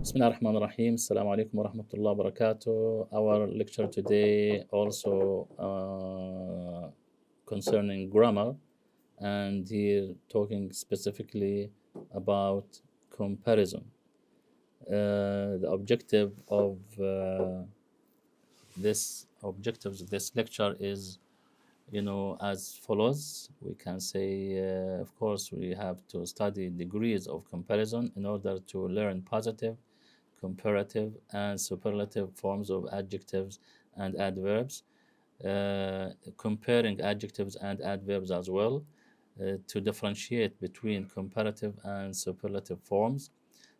Bismillah ar-Rahman ar-Rahim. Assalamu alaikum wa rahmatullahi wa barakatuh. Our lecture today also concerning grammar, and here talking specifically about comparison. The objectives of this lecture is, as follows. We can say, of course, we have to study degrees of comparison in order to learn positive, comparative, and superlative forms of adjectives and adverbs, comparing adjectives and adverbs as well, to differentiate between comparative and superlative forms,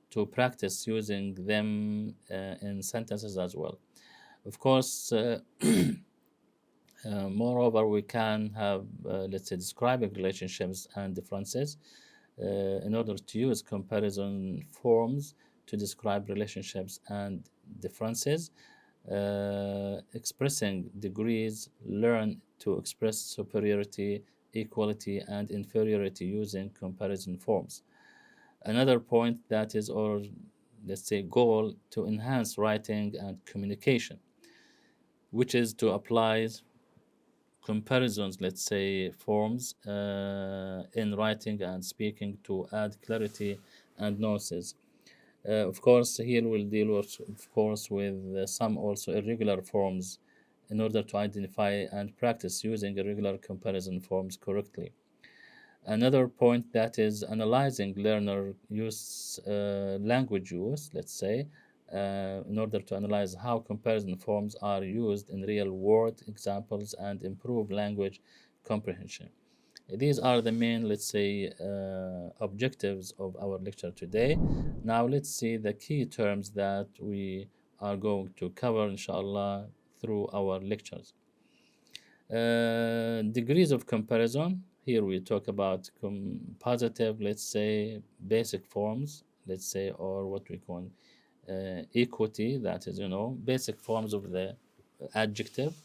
to practice using them in sentences as well. Of course, moreover, we can have, let's say, describing relationships and differences in order to use comparison forms to describe relationships and differences. Expressing degrees, learn to express superiority, equality, and inferiority using comparison forms. Another point that is, or let's say, goal to enhance writing and communication, which is to apply comparisons, let's say, forms in writing and speaking to add clarity and nuances. Of course, here we'll deal with, of course, with some also irregular forms in order to identify and practice using irregular comparison forms correctly. Another point that is analyzing learner use, language use, let's say, in order to analyze how comparison forms are used in real world examples and improve language comprehension. These are the main, let's say, objectives of our lecture today. Now, let's see the key terms that we are going to cover, inshallah, through our lectures. Degrees of comparison. Here we talk about positive, let's say, basic forms, let's say, or what we call equity, that is, basic forms of the adjective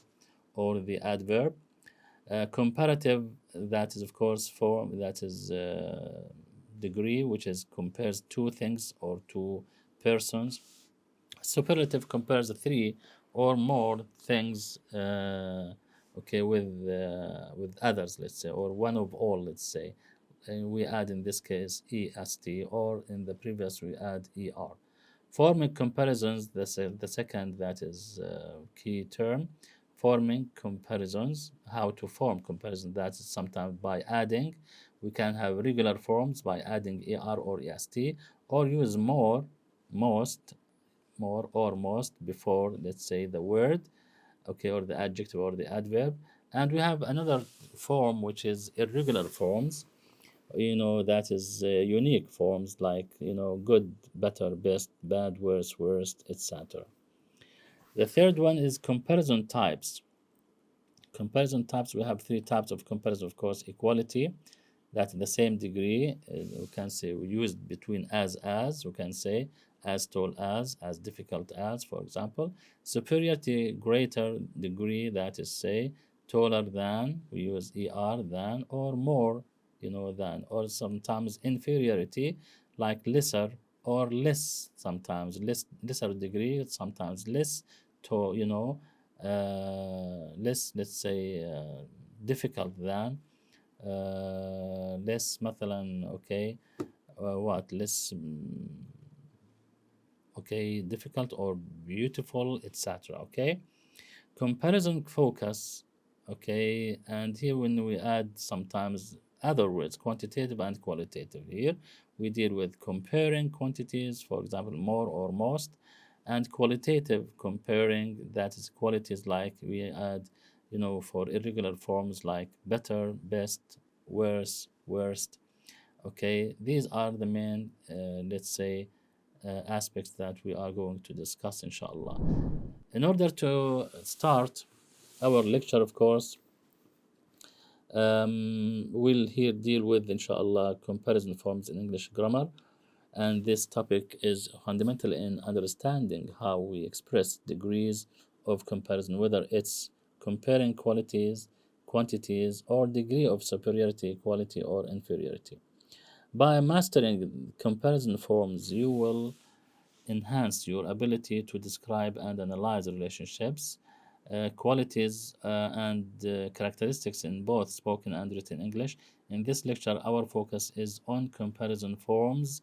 or the adverb. Comparative, that is, of course, form, that is degree, which is compares two things or two persons. Superlative compares three or more things, with others, let's say, or one of all, let's say. And we add in this case est, or in the previous we add er. Forming comparisons, the second, that is key term. Forming comparisons, how to form comparisons, that is sometimes by adding. We can have regular forms by adding er or est, or use more, most, more or most before, let's say, the word, or the adjective or the adverb. And we have another form which is irregular forms, that is unique forms like, good, better, best, bad, worse, worst, etc. The third one is comparison types. Comparison types, we have three types of comparison, of course. Equality, that in the same degree, we can say we use between as, we can say as tall as difficult as, for example. Superiority, greater degree, that is, say, taller than, we use er, than, or more, than. Or sometimes inferiority, like lesser or less, sometimes lesser degree, sometimes less, to, less, let's say, difficult than, less مثلا, what, less, difficult or beautiful, etc. Comparison focus, and here when we add sometimes other words, quantitative and qualitative. Here we deal with comparing quantities, for example, more or most, and qualitative comparing, that is qualities, like we add, for irregular forms like better, best, worse, worst. These are the main, let's say, aspects that we are going to discuss, inshallah. In order to start our lecture, of course, we'll here deal with, inshallah, comparison forms in English grammar. And this topic is fundamental in understanding how we express degrees of comparison, whether it's comparing qualities, quantities, or degree of superiority, equality, or inferiority. By mastering comparison forms, you will enhance your ability to describe and analyze relationships, qualities, and characteristics in both spoken and written English. In this lecture, our focus is on comparison forms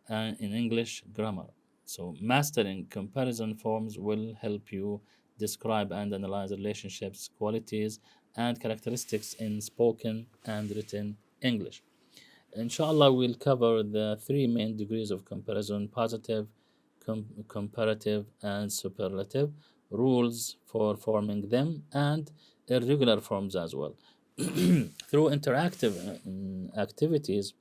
in English grammar. So, mastering comparison forms will help you describe and analyze relationships, qualities, and characteristics in spoken and written English. Inshallah, we'll cover the three main degrees of comparison: positive, comparative, and superlative, rules for forming them, and irregular forms as well. Through interactive activities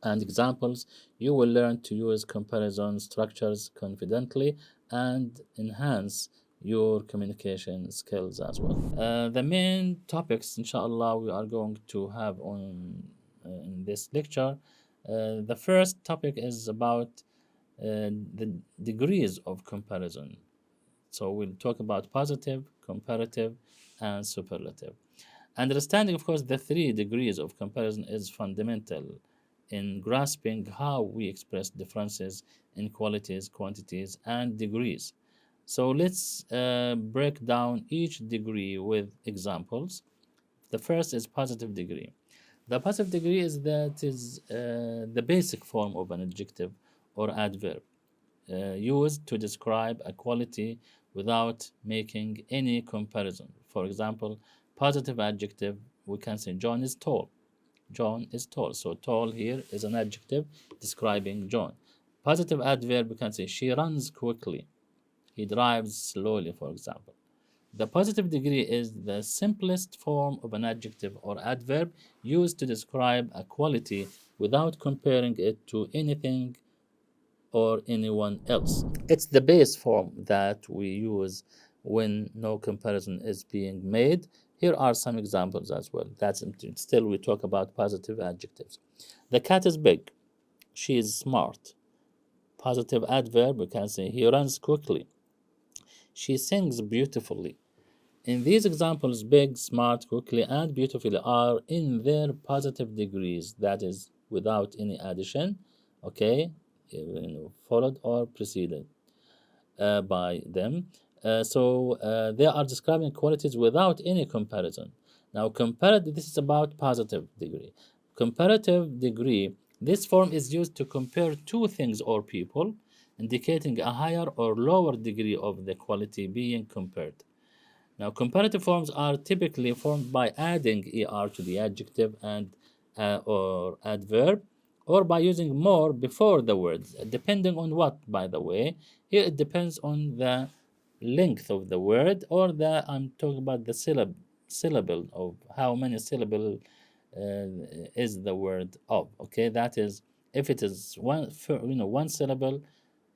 and examples, you will learn to use comparison structures confidently and enhance your communication skills as well. The main topics, inshallah, we are going to have on in this lecture. The first topic is about the degrees of comparison. So we'll talk about positive, comparative, and superlative. Understanding, of course, the three degrees of comparison is fundamental in grasping how we express differences in qualities, quantities, and degrees. So let's break down each degree with examples. The first is positive degree. The positive degree is the basic form of an adjective or adverb used to describe a quality without making any comparison. For example, positive adjective, we can say John is tall. John is tall. So tall here is an adjective describing John. Positive adverb, we can say she runs quickly. He drives slowly, for example. The positive degree is the simplest form of an adjective or adverb used to describe a quality without comparing it to anything or anyone else. It's the base form that we use when no comparison is being made. Here are some examples as well. That's still we talk about positive adjectives. The cat is big. She is smart. Positive adverb, we can say he runs quickly. She sings beautifully. In these examples, big, smart, quickly, and beautifully are in their positive degrees, that is, without any addition, okay, followed or preceded by them. So they are describing qualities without any comparison. Now, comparative, this is about positive degree. Comparative degree, this form is used to compare two things or people, indicating a higher or lower degree of the quality being compared. Now, comparative forms are typically formed by adding er to the adjective and or adverb, or by using more before the words, depending on what, by the way. Here it depends on the length of the word, or I'm talking about the syllable of how many syllable is the word of. Okay, that is if it is one syllable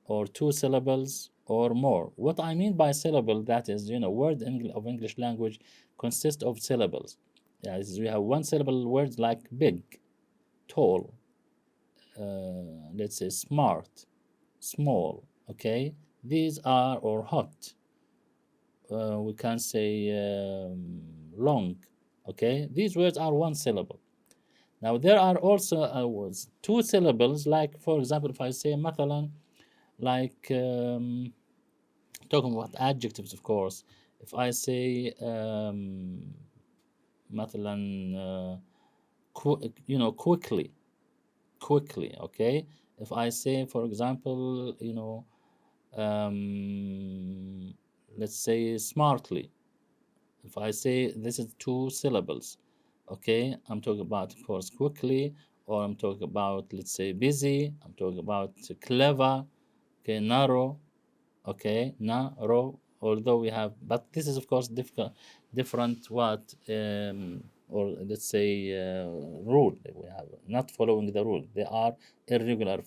or two syllables or more. What I mean by syllable, that is, word of English language consists of syllables. Yeah, we have one syllable words like big, tall, let's say smart, small. Okay, these are, or hot. We can say long. Okay, these words are one syllable. Now there are also words two syllables, like for example, if I say مثلا, like talking about adjectives, of course. If I say مثلا quickly, okay. If I say, for example, let's say smartly. If I say this is two syllables, okay, I'm talking about, of course, quickly, or I'm talking about, let's say, busy, I'm talking about clever, okay, narrow, okay, narrow, although we have, but this is, of course, different what, or let's say, rule that we have, not following the rule. They are irregular,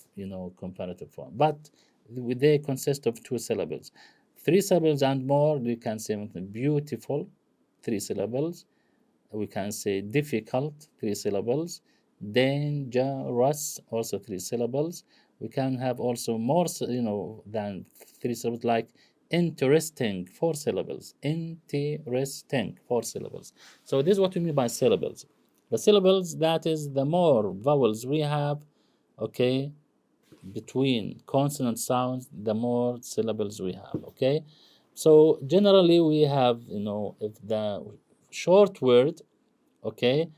comparative form, but they consist of two syllables. Three syllables and more, we can say beautiful, three syllables. We can say difficult, three syllables. Dangerous, also three syllables. We can have also more, than three syllables, like interesting, four syllables. Interesting, four syllables. So this is what we mean by syllables. The syllables, that is, the more vowels we have, okay, between consonant sounds, the more syllables we have. Okay, so generally we have, if the short word, okay,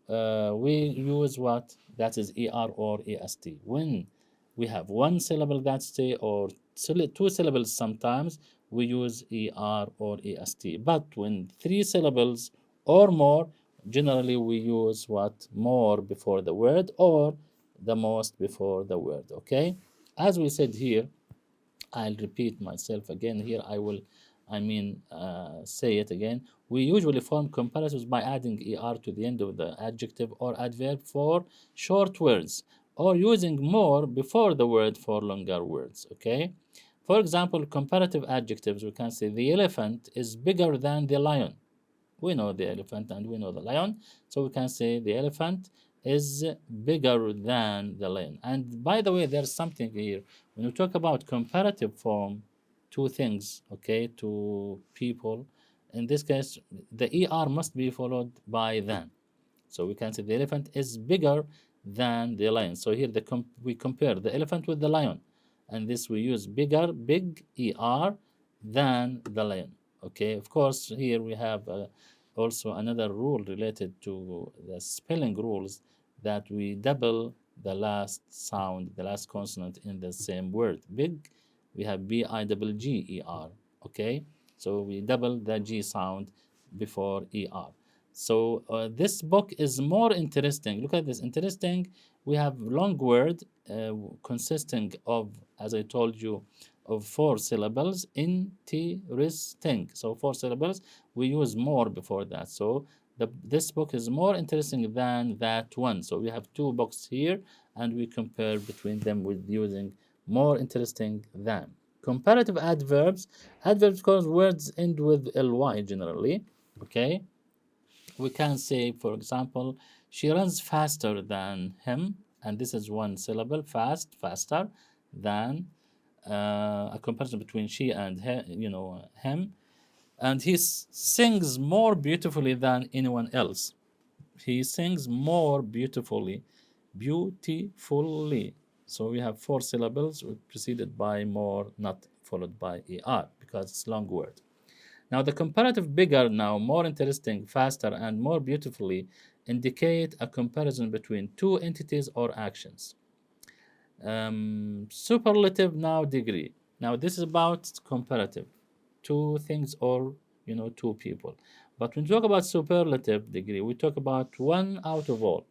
we use what? That is ER or EST. When we have one syllable, that's T, or two syllables sometimes, we use ER or EST. But when three syllables or more, generally we use what? More before the word, or the most before the word, okay? As we said here, I'll repeat myself again here. Say it again. We usually form comparisons by adding ER to the end of the adjective or adverb for short words, or using more before the word for longer words, okay? For example, comparative adjectives, we can say the elephant is bigger than the lion. We know the elephant and we know the lion, so we can say the elephant is bigger than the lion. And by the way, there's something here. When we talk about comparative form, two things, okay, to people, in this case, the ER must be followed by than. So we can say the elephant is bigger than the lion. So here we compare the elephant with the lion. And this we use bigger, big ER, than the lion. Okay, of course, here we have also another rule related to the spelling rules, that we double the last sound, the last consonant in the same word. Big, we have BIGGER. Okay, so we double the G sound before ER. So this book is more interesting. Look at this, interesting. We have long word consisting of, as I told you, of 4 syllables. Interesting. So 4 syllables. We use more before that. So this book is more interesting than that one. So we have 2 books here, and we compare between them with using more interesting than. Comparative adverbs. Adverbs, because words end with ly generally. Okay, we can say, for example, she runs faster than him, and this is one syllable, fast, faster than, a comparison between she and him. And he sings more beautifully than anyone else. He sings more beautifully. So we have 4 syllables preceded by more, not followed by er, because it's long word. Now the comparative bigger, now more interesting, faster, and more beautifully indicate a comparison between 2 entities or actions. Superlative, now degree. Now this is about comparative, 2 things or 2 people. But when we talk about superlative degree, we talk about 1 out of all.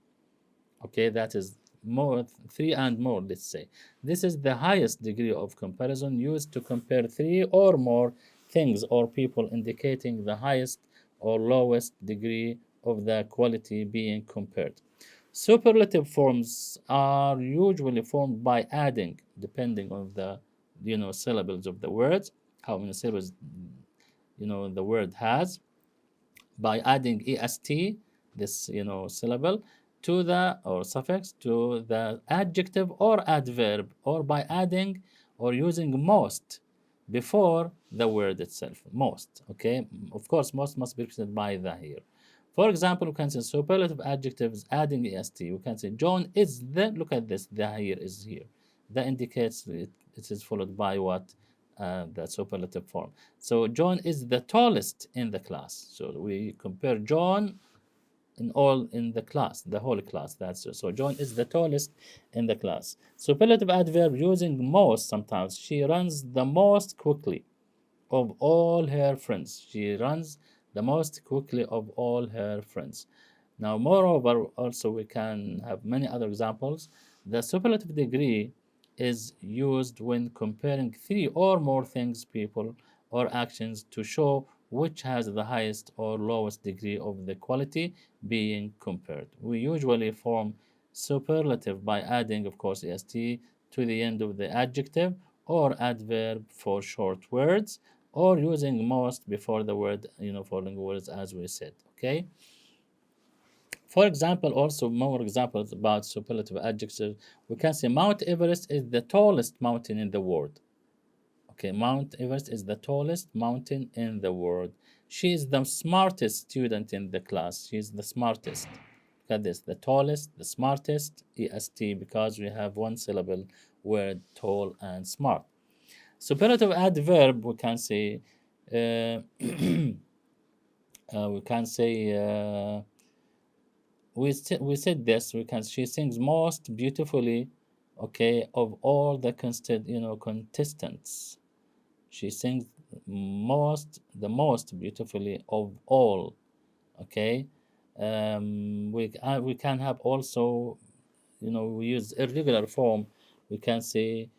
Okay, that is more, 3 and more, let's say. This is the highest degree of comparison used to compare 3 or more things or people, indicating the highest or lowest degree of the quality being compared. Superlative forms are usually formed by adding, depending on the syllables of the words, how many syllables the word has, by adding est, this syllable, to the, or suffix, to the adjective or adverb, or by adding or using most before the word itself. Most, okay? Of course, most must be preceded by the here. For example, we can say superlative adjectives adding est. We can say John is the, look at this, the here is here. That indicates it is followed by what? The superlative form. So John is the tallest in the class. So we compare John in the class, the whole class. That's so John is the tallest in the class. Superlative adverb using most sometimes. She runs the most quickly of all her friends. She runs the most quickly of all her friends. Now, moreover, also we can have many other examples. The superlative degree is used when comparing 3 or more things, people, or actions to show which has the highest or lowest degree of the quality being compared. We usually form superlative by adding, of course, est to the end of the adjective or adverb for short words, or using most before the word, following words, as we said. Okay. For example, also more examples about superlative adjectives. We can say Mount Everest is the tallest mountain in the world. Okay, Mount Everest is the tallest mountain in the world. She is the smartest student in the class. She is the smartest. Look at this, the tallest, the smartest, est, because we have 1 syllable word tall and smart. Superlative adverb, we can say, uh, we can say, we said this. We can she sings most beautifully, okay, of all the contestants. She sings the most beautifully of all. Okay, we can have also, we use irregular form. We can say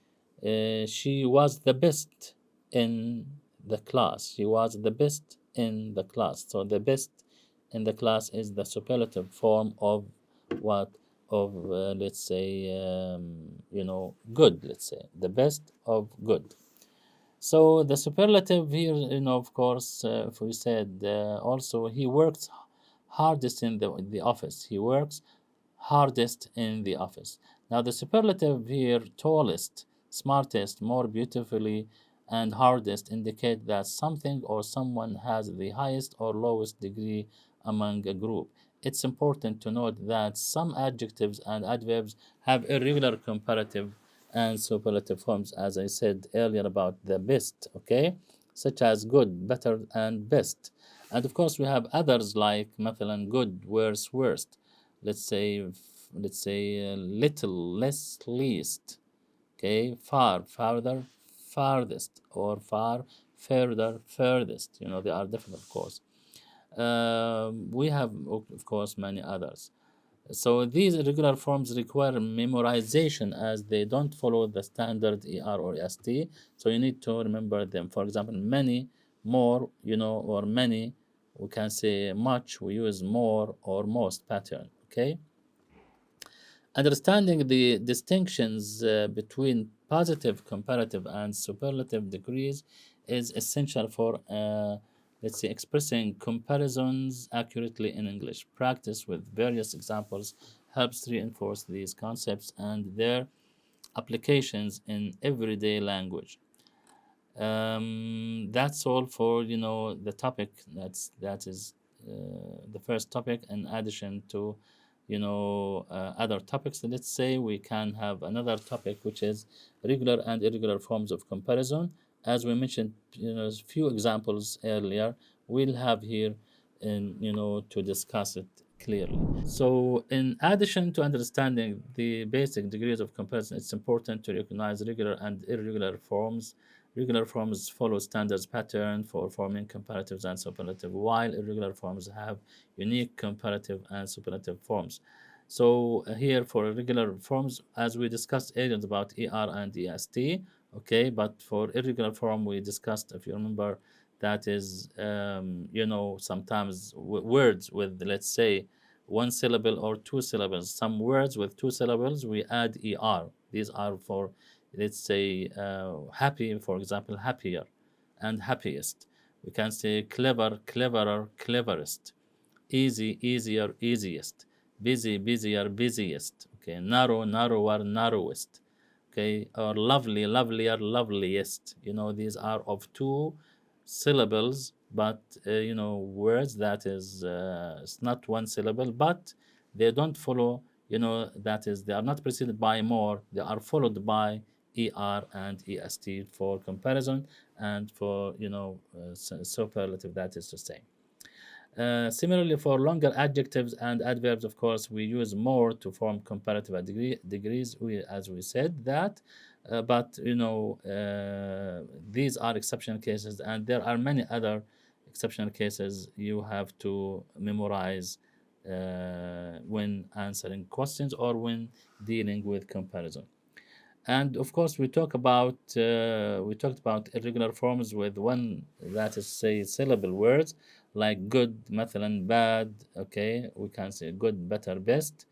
she was the best in the class. She was the best in the class. So the best in the class is the superlative form of what? Of let's say, good. Let's say the best of good. So the superlative here, of course, if we said also he works hardest in the office. He works hardest in the office. Now the superlative here, tallest, smartest, more beautifully, and hardest indicate that something or someone has the highest or lowest degree among a group. It's important to note that some adjectives and adverbs have irregular comparative and superlative forms, as I said earlier about the best, okay? Such as good, better, and best. And of course, we have others like, مثلا, good, worse, worst. Let's say little, less, least. Okay, far, farther, farthest, or far, further, furthest. They are different, of course. We have, of course, many others. So these irregular forms require memorization as they don't follow the standard ER or ST. So you need to remember them. For example, many, more, or many, we can say much, we use more or most pattern. Okay. Understanding the distinctions between positive, comparative, and superlative degrees is essential for, let's say, expressing comparisons accurately in English. Practice with various examples helps reinforce these concepts and their applications in everyday language. That's all for the topic. That is the first topic. In addition to other topics, let's say we can have another topic, which is regular and irregular forms of comparison. As we mentioned, a few examples earlier, we'll have here, to discuss it clearly. So, in addition to understanding the basic degrees of comparison, it's important to recognize regular and irregular forms. Regular forms follow standards pattern for forming comparatives and superlative, while irregular forms have unique comparative and superlative forms. So here for irregular forms, as we discussed earlier about ER and EST, okay, but for irregular form we discussed, if you remember, that is, sometimes words with, let's say, one syllable or two syllables. Some words with two syllables we add ER. These are for, let's say, happy, for example, happier and happiest. We can say clever, cleverer, cleverest. Easy, easier, easiest. Busy, busier, busiest. Okay, narrow, narrower, narrowest. Okay, or lovely, lovelier, loveliest. These are of two syllables, but words that is, it's not one syllable, but they don't follow, that is, they are not preceded by more, they are followed by ER and EST for comparison, and for superlative, that is to say. Similarly, for longer adjectives and adverbs, of course, we use more to form comparative degrees, as we said that. But these are exceptional cases, and there are many other exceptional cases you have to memorize when answering questions or when dealing with comparison. And of course, we talked about irregular forms with one, that is, say, syllable words like good, مثلا, bad. Okay, we can say good, better, best,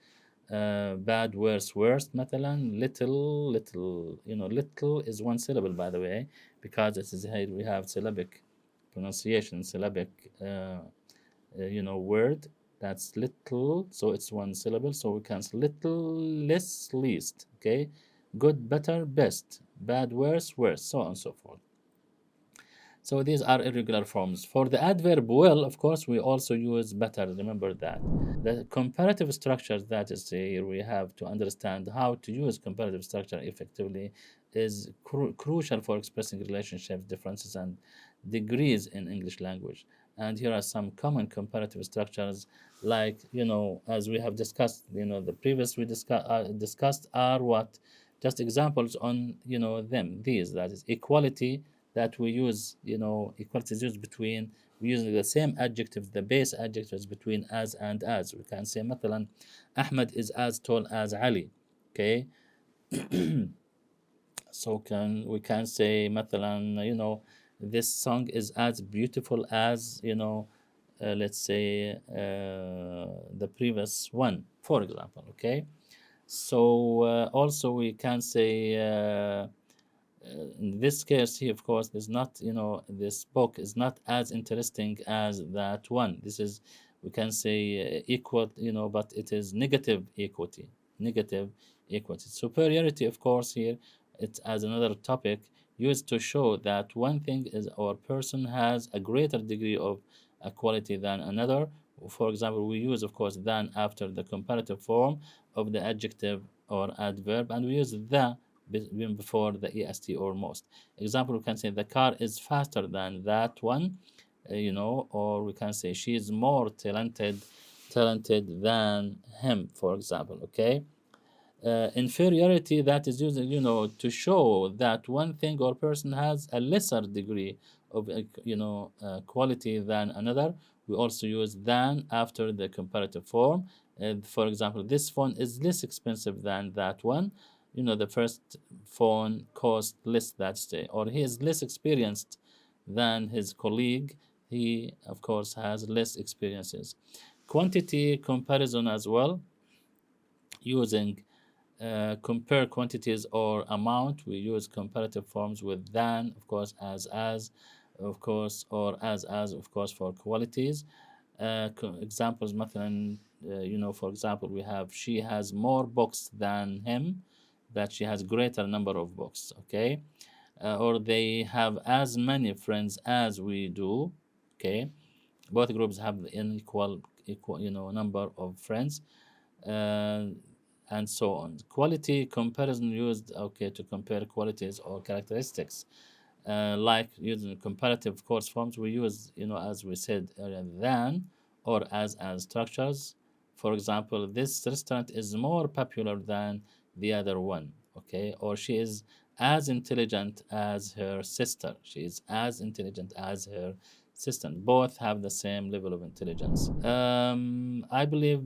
bad, worse, worst, مثلا, little, little. Little is one syllable, by the way, because it is here we have syllabic pronunciation, syllabic, word. That's little, so it's one syllable. So we can say little, less, least. Okay, good, better, best, bad, worse, worse, so on and so forth. So these are irregular forms. For the adverb will, of course, we also use better. Remember that. The comparative structures, that is here, we have to understand how to use comparative structure effectively is crucial for expressing relationships, differences, and degrees in English language. And here are some common comparative structures, like, as we have discussed, the previous we discussed are what? Just examples on, them. These, that is equality, that we use, equality is used between, we use the same adjectives, the base adjectives between as and as. We can say, مثلا, Ahmed is as tall as Ali. Okay. So we can say, مثلا, this song is as beautiful as, let's say, the previous one, for example. Okay. So also we can say, in this case here, of course, is not, this book is not as interesting as that one. This is, we can say, equal, but it is negative equity. Negative equity. Superiority, of course, here, it's as another topic used to show that one thing is, or person has a greater degree of equality than another. For example, we use, of course, than after the comparative form of the adjective or adverb, and we use the before the est or most. Example, we can say the car is faster than that one, or we can say she is more talented than him, for example. Okay. Inferiority, that is used, to show that one thing or person has a lesser degree of, quality than another. We also use than after the comparative form. For example, this phone is less expensive than that one. The first phone cost less that day, or he is less experienced than his colleague. He, of course, has less experiences. Quantity comparison as well, using compare quantities or amount. We use comparative forms with than, of course, as, of course, or as, of course, for qualities. Examples, مثلا, for example, we have she has more books than him, that she has greater number of books. Okay. Or they have as many friends as we do. Okay. Both groups have an equal, number of friends. Uh, and so on. Quality comparison used, okay, to compare qualities or characteristics. Like using comparative, of course, forms, we use, as we said earlier, than or as structures. For example, this restaurant is more popular than the other one. Okay. Or she is as intelligent as her sister. She is as intelligent as her sister. Both have the same level of intelligence. I believe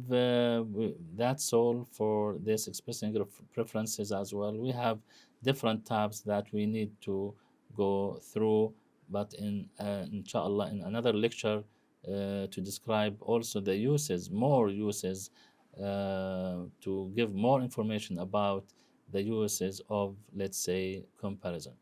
that's all for this expressing preferences as well. We have different tabs that we need to go through, but inshallah, in another lecture, to describe also the uses, more uses, to give more information about the uses of, let's say, comparison.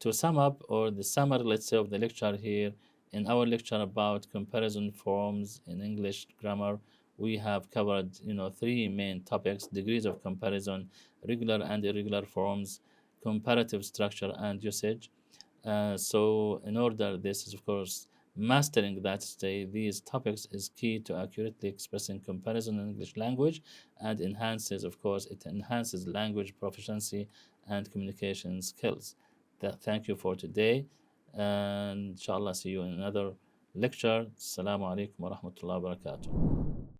To sum up, or the summary, let's say, of the lecture here, in our lecture about comparison forms in English grammar, we have covered, three main topics: degrees of comparison, regular and irregular forms, comparative structure, and usage. So in order, this is, of course, mastering that stay these topics is key to accurately expressing comparison in English language, and enhances, of course, it enhances language proficiency and communication skills. Thank you for today, and inshallah see you in another lecture. Assalamu alaikum wa rahmatullahi wa barakatuh.